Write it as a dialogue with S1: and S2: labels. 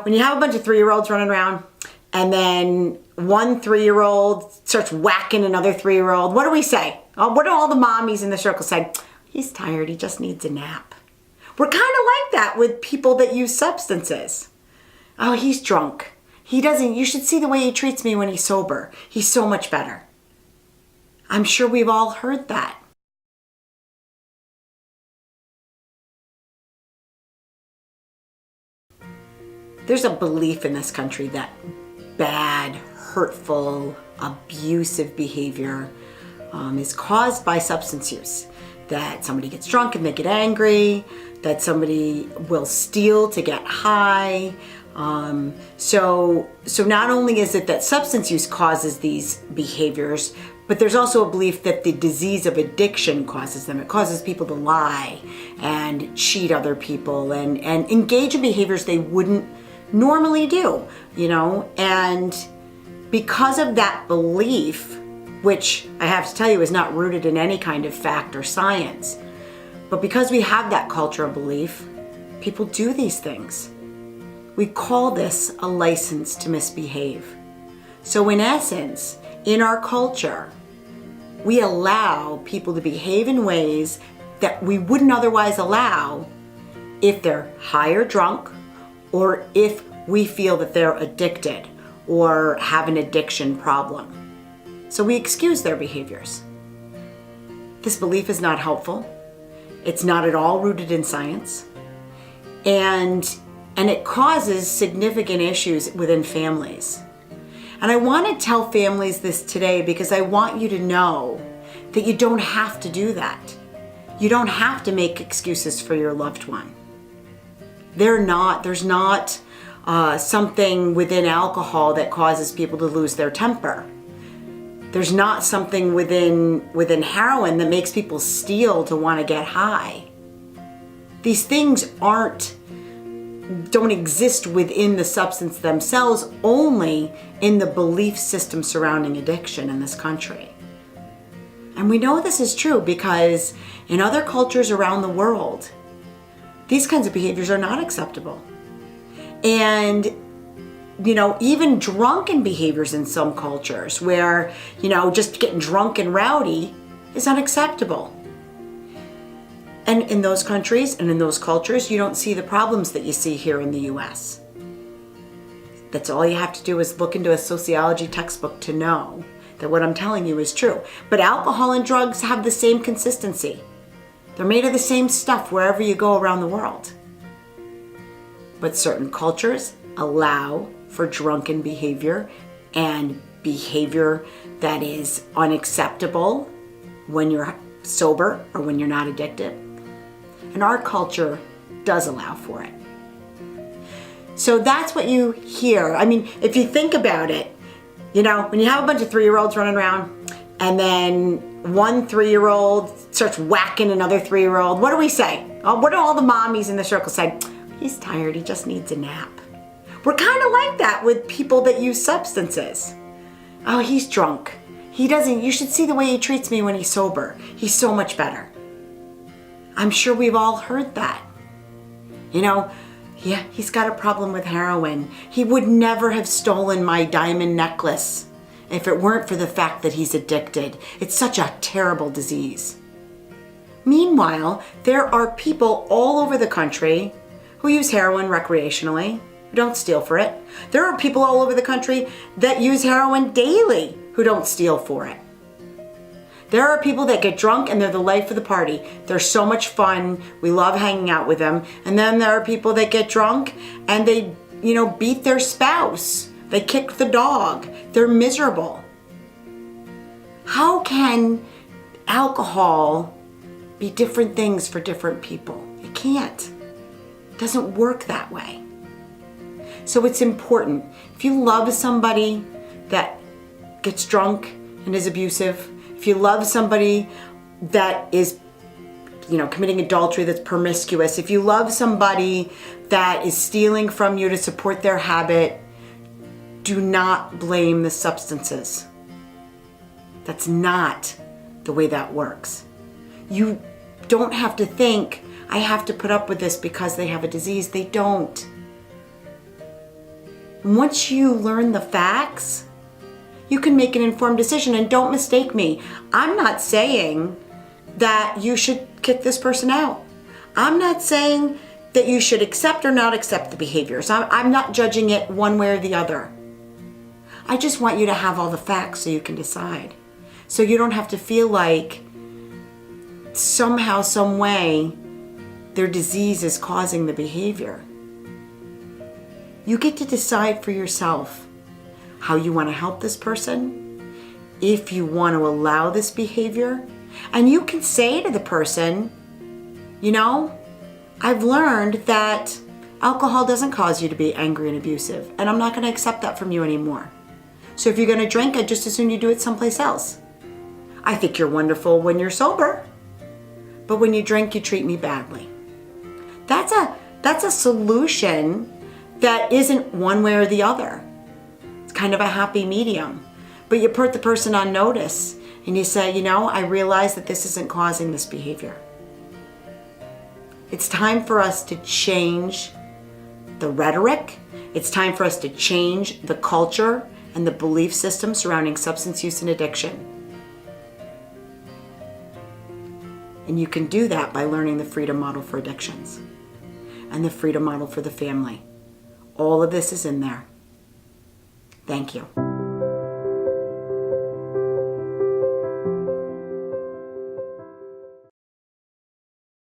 S1: When you have a bunch of 3-year-olds running around and then one 3-year-old starts whacking another 3-year-old, what do we say? What do all the mommies in the circle say? He's tired, he just needs a nap. We're kind of like that with people that use substances. Oh, he's drunk. You should see the way he treats me when he's sober. He's so much better. I'm sure we've all heard that. There's a belief in this country that bad, hurtful, abusive behavior is caused by substance use. That somebody gets drunk and they get angry, that somebody will steal to get high. So not only is it that substance use causes these behaviors, but there's also a belief that the disease of addiction causes them. It causes people to lie and cheat other people and engage in behaviors they wouldn't normally do, and because of that belief, which I have to tell you is not rooted in any kind of fact or science, but because we have that culture of belief, people do these things. We call this a license to misbehave. So in essence, in our culture, we allow people to behave in ways that we wouldn't otherwise allow if they're high or drunk, or if we feel that they're addicted or have an addiction problem. So we excuse their behaviors. This belief is not helpful. It's not at all rooted in science. And it causes significant issues within families. And I want to tell families this today because I want you to know that you don't have to do that. You don't have to make excuses for your loved one. There's not something within alcohol that causes people to lose their temper. There's not something within heroin that makes people steal to want to get high. These things don't exist within the substance themselves, only in the belief system surrounding addiction in this country. And we know this is true because in other cultures around the world, these kinds of behaviors are not acceptable. And, even drunken behaviors in some cultures where, just getting drunk and rowdy is unacceptable. And in those countries and in those cultures, you don't see the problems that you see here in the US. That's all you have to do is look into a sociology textbook to know that what I'm telling you is true. But alcohol and drugs have the same consistency. They're made of the same stuff wherever you go around the world. But certain cultures allow for drunken behavior and behavior that is unacceptable when you're sober or when you're not addicted. And our culture does allow for it. So that's what you hear. I mean, if you think about it, when you have a bunch of 3-year-olds running around and then one 3-year-old starts whacking another 3-year-old, what do we say? What do all the mommies in the circle say? He's tired, he just needs a nap. We're kind of like that with people that use substances. Oh, he's drunk. You should see the way he treats me when he's sober. He's so much better. I'm sure we've all heard that. Yeah, he's got a problem with heroin. He would never have stolen my diamond necklace if it weren't for the fact that he's addicted. It's such a terrible disease. Meanwhile, there are people all over the country who use heroin recreationally, who don't steal for it. There are people all over the country that use heroin daily who don't steal for it. There are people that get drunk and they're the life of the party. They're so much fun. We love hanging out with them. And then there are people that get drunk and they, beat their spouse. They kick the dog. They're miserable. How can alcohol be different things for different people? It can't. It doesn't work that way. So it's important. If you love somebody that gets drunk and is abusive, if you love somebody that is, committing adultery, that's promiscuous, if you love somebody that is stealing from you to support their habit, do not blame the substances. That's not the way that works. You don't have to think, I have to put up with this because they have a disease. They don't. Once you learn the facts, you can make an informed decision. And don't mistake me. I'm not saying that you should kick this person out. I'm not saying that you should accept or not accept the behaviors. I'm not judging it one way or the other. I just want you to have all the facts so you can decide. So you don't have to feel like somehow, some way, their disease is causing the behavior. You get to decide for yourself how you want to help this person, if you want to allow this behavior. And you can say to the person, you know, I've learned that alcohol doesn't cause you to be angry and abusive, and I'm not going to accept that from you anymore. So if you're going to drink, I'd just as soon you do it someplace else. I think you're wonderful when you're sober, but when you drink, you treat me badly. That's a solution that isn't one way or the other. It's kind of a happy medium. But you put the person on notice and you say, you know, I realize that this isn't causing this behavior. It's time for us to change the rhetoric. It's time for us to change the culture and the belief system surrounding substance use and addiction. And you can do that by learning the freedom model for addictions and the freedom model for the family. All of this is in there. Thank you.